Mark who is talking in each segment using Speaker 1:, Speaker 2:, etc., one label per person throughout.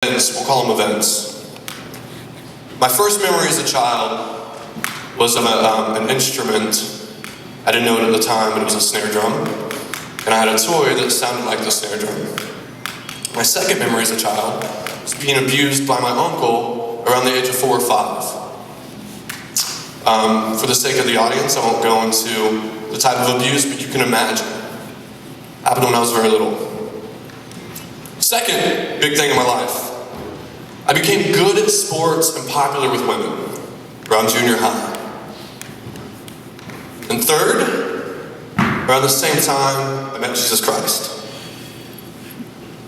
Speaker 1: events. We'll call them events. My first memory as a child was of an instrument. I didn't know it at the time, but it was a snare drum. And I had a toy that sounded like the snare drum. My second memory as a child was being abused by my uncle around the age of 4 or 5. For the sake of the audience, I won't go into the type of abuse, but you can imagine. It happened when I was very little. Second big thing in my life, I became good at sports and popular with women around junior high. And third, around the same time, I met Jesus Christ.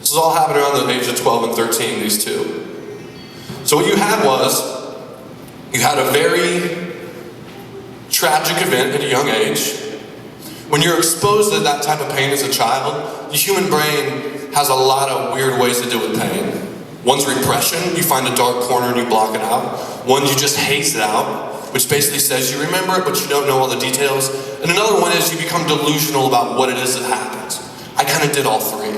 Speaker 1: This was all happening around the age of 12 and 13, these two. So what you had was, you had a very tragic event at a young age. When you're exposed to that type of pain as a child, the human brain has a lot of weird ways to deal with pain. One's repression, you find a dark corner and you block it out. One, you just haze it out, which basically says you remember it, but you don't know all the details. And another one is you become delusional about what it is that happens. I kind of did all three.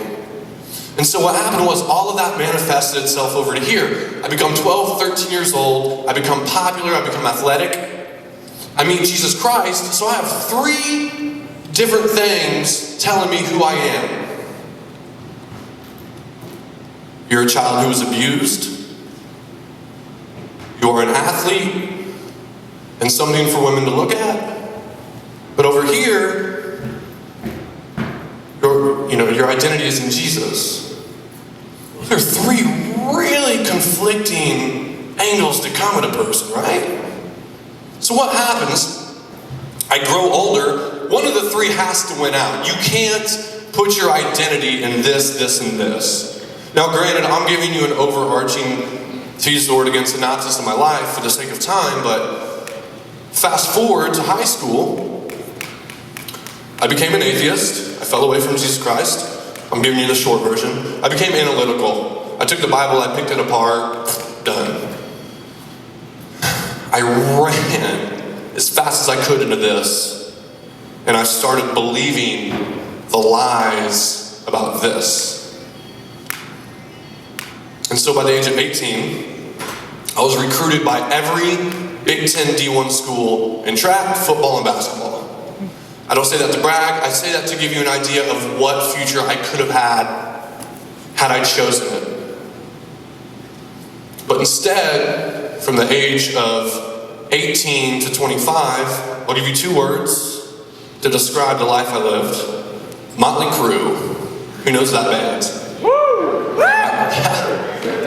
Speaker 1: And so what happened was all of that manifested itself over to here. I become 12, 13 years old. I become popular. I become athletic. I meet Jesus Christ. So I have 3 different things telling me who I am. You're a child who was abused. You're an athlete and something for women to look at. But over here, your identity is in Jesus. There are 3 really conflicting angles to come at a person, right? So what happens? I grow older. One of the 3 has to win out. You can't put your identity in this, and this. Now, granted, I'm giving you an overarching, to use the word again, synopsis of my life for the sake of time, but fast forward to high school, I became an atheist. I fell away from Jesus Christ. I'm giving you the short version. I became analytical. I took the Bible, I picked it apart, done. I ran as fast as I could into this, and I started believing the lies about this. And so by the age of 18, I was recruited by every Big Ten D1 school in track, football, and basketball. I don't say that to brag, I say that to give you an idea of what future I could have had I chosen it. But instead, from the age of 18 to 25, I'll give you 2 words to describe the life I lived. Motley Crue. Who knows that band?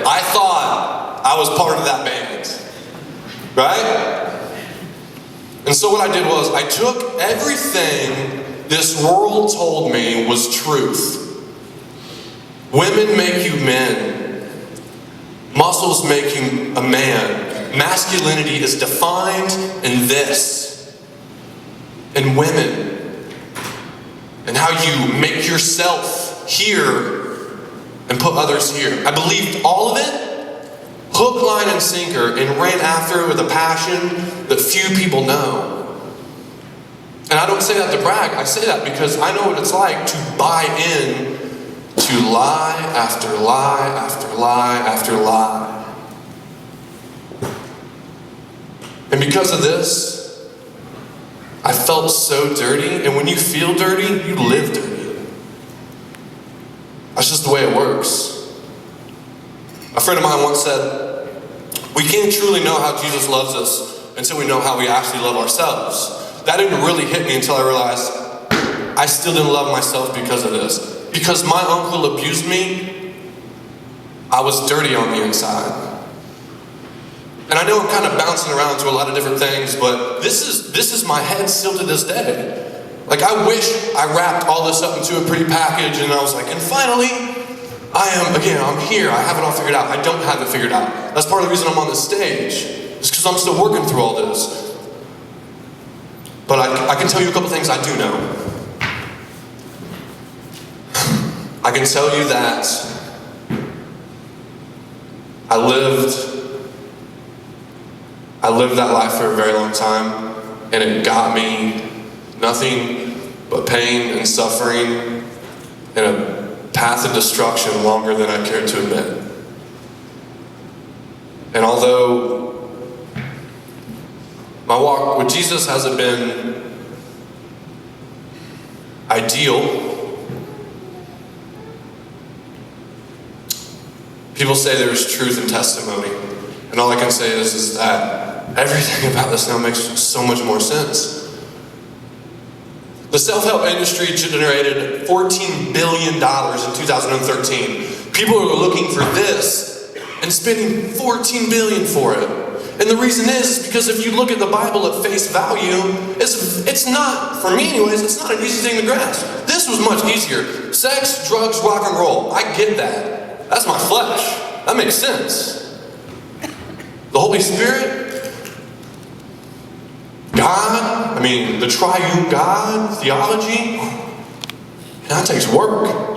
Speaker 1: I thought I was part of that band, right? And so what I did was I took everything this world told me was truth. Women make you men. Muscles make you a man. Masculinity is defined in this. In women. And how you make yourself here and put others here. I believed all of it, hook, line, and sinker, and ran after it with a passion that few people know. And I don't say that to brag, I say that because I know what it's like to buy in to lie after lie after lie after lie. And because of this, I felt so dirty, and when you feel dirty, you live dirty. That's just the way it works. A friend of mine once said, we can't truly know how Jesus loves us until we know how we actually love ourselves. That didn't really hit me until I realized I still didn't love myself because of this. Because my uncle abused me, I was dirty on the inside. And I know I'm kind of bouncing around to a lot of different things, but this is my head still to this day. Like, I wish I wrapped all this up into a pretty package and I was like, and finally, I'm here. I have it all figured out. I don't have it figured out. That's part of the reason I'm on this stage. It's because I'm still working through all this. But I can tell you a couple things I do know. I can tell you that I lived that life for a very long time, and it got me nothing but pain and suffering and a path of destruction longer than I cared to admit. And although my walk with Jesus hasn't been ideal, people say there's truth in testimony. And all I can say is that everything about this now makes so much more sense. The self-help industry generated $14 billion in 2013. People are looking for this and spending $14 billion for it. And the reason is because if you look at the Bible at face value, it's not, for me anyways, it's not an easy thing to grasp. This was much easier. Sex, drugs, rock and roll. I get that. That's my flesh. That makes sense. The Holy Spirit, God, the triune God, theology, that takes work.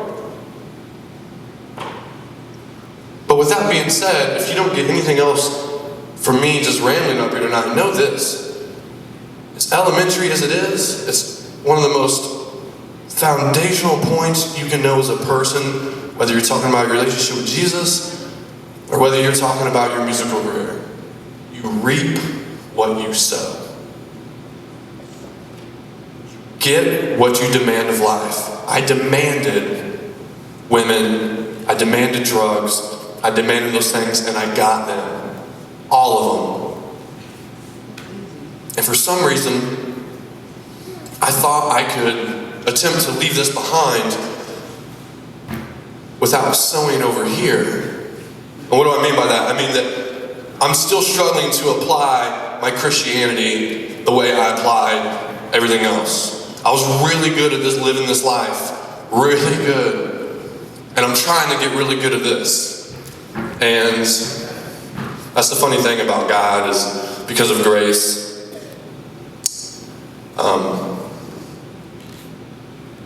Speaker 1: But with that being said, if you don't get anything else from me just rambling up here tonight, know this. As elementary as it is, it's one of the most foundational points you can know as a person, whether you're talking about your relationship with Jesus or whether you're talking about your musical career. You reap what you sow. Get what you demand of life. I demanded women, I demanded drugs, I demanded those things, and I got them. All of them. And for some reason, I thought I could attempt to leave this behind without sowing over here. And what do I mean by that? I mean that I'm still struggling to apply my Christianity the way I applied everything else. I was really good at this, living this life. Really good. And I'm trying to get really good at this. And that's the funny thing about God, is because of grace.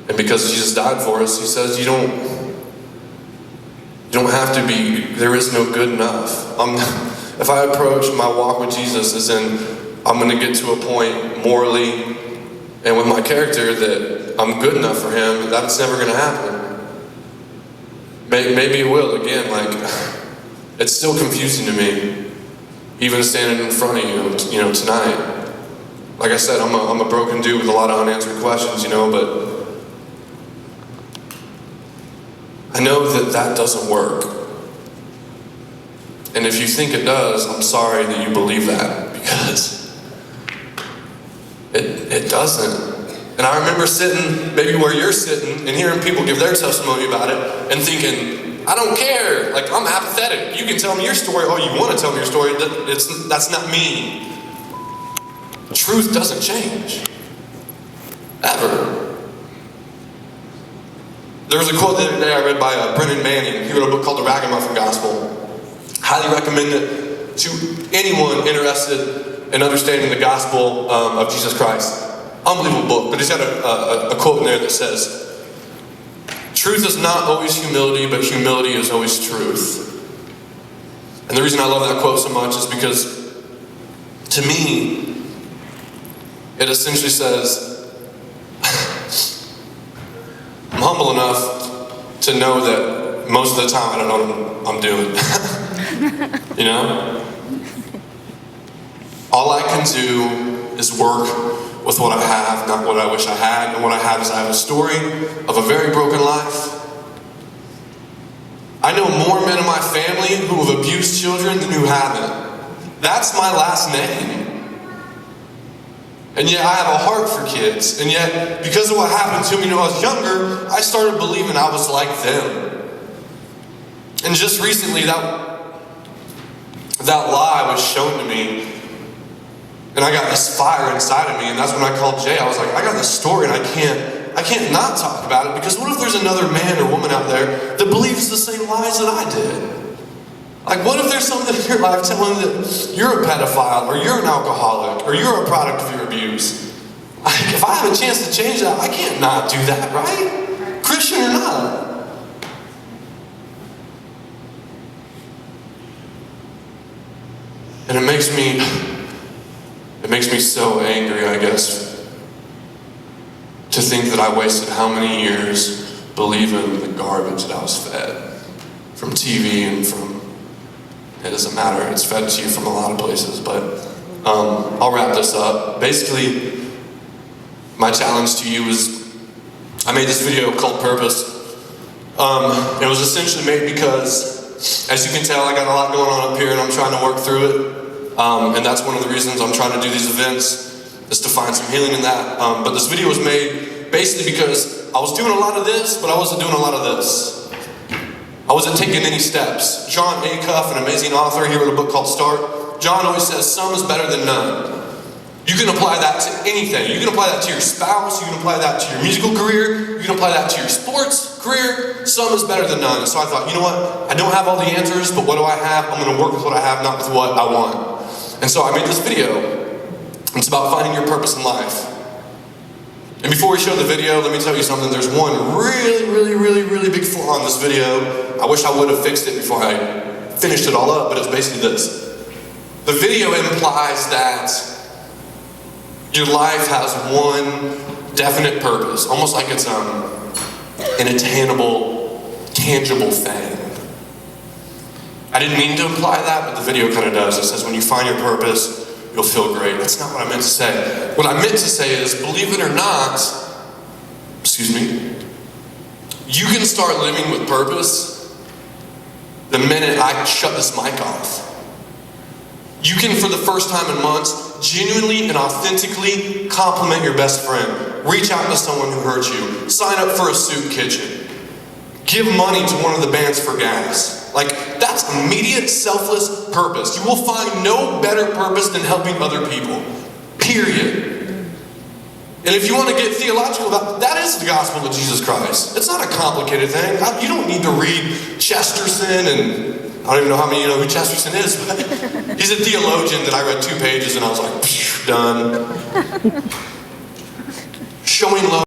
Speaker 1: And because Jesus died for us, he says you don't have to be, there is no good enough. If I approach my walk with Jesus as in I'm going to get to a point morally and with my character that I'm good enough for him, that's never going to happen. Maybe it will, again, it's still confusing to me, even standing in front of you, tonight. Like I said, I'm a broken dude with a lot of unanswered questions, but I know that doesn't work. And if you think it does, I'm sorry that you believe that, because it doesn't. And I remember sitting maybe where you're sitting and hearing people give their testimony about it and thinking, I don't care, I'm apathetic. You can tell me your story, you want to tell me your story, that's not me. Truth doesn't change. Ever. There was a quote the other day I read by Brennan Manning. He wrote a book called The Ragamuffin Gospel. Highly recommend it to anyone interested in understanding the gospel of Jesus Christ. Unbelievable book, but he's got a quote in there that says, truth is not always humility, but humility is always truth. And the reason I love that quote so much is because, to me, it essentially says, I'm humble enough to know that most of the time I don't know what I'm doing. All I can do is work with what I have, not what I wish I had. And what I have is I have a story of a very broken life. I know more men in my family who have abused children than who haven't. That's my last name. And yet I have a heart for kids. And yet, because of what happened to me when I was younger, I started believing I was like them. And just recently, that lie was shown to me. And I got this fire inside of me, and that's when I called Jay. I was like, I got this story, and I can't not talk about it, because what if there's another man or woman out there that believes the same lies that I did? What if there's something in your life telling that you're a pedophile, or you're an alcoholic, or you're a product of your abuse? If I have a chance to change that, I can't not do that, right? Christian or not. And it makes me so angry, I guess, to think that I wasted how many years believing the garbage that I was fed from TV and from It doesn't matter. It's fed to you from a lot of places, but I'll wrap this up. Basically, my challenge to you is, I made this video called Purpose. It was essentially made because, as you can tell, I got a lot going on up here and I'm trying to work through it. And that's one of the reasons I'm trying to do these events, is to find some healing in that. But this video was made basically because I was doing a lot of this, but I wasn't doing a lot of this. I wasn't taking any steps. John Acuff, an amazing author, he wrote a book called Start. John always says, some is better than none. You can apply that to anything. You can apply that to your spouse, you can apply that to your musical career, you can apply that to your sports career. Some is better than none. And so I thought, you know what? I don't have all the answers, but what do I have? I'm gonna work with what I have, not with what I want. And so I made this video. It's about finding your purpose in life. And before we show the video, let me tell you something. There's one really big flaw in this video. I wish I would have fixed it before I finished it all up, but it's basically this. The video implies that your life has one definite purpose, almost like it's an attainable, tangible thing. I didn't mean to imply that, but the video kind of does. It says when you find your purpose, you'll feel great. That's not what I meant to say. What I meant to say is, believe it or not, you can start living with purpose the minute I shut this mic off. You can, for the first time in months, genuinely and authentically compliment your best friend. Reach out to someone who hurt you. Sign up for a soup kitchen. Give money to one of the bands for gas. Like, that's immediate, selfless purpose. You will find no better purpose than helping other people. Period. And if you want to get theological about it, that is the gospel of Jesus Christ. It's not a complicated thing. You don't need to read Chesterton, and I don't even know how many of you know who Chesterton is, but he's a theologian that I read 2 pages and I was like, done.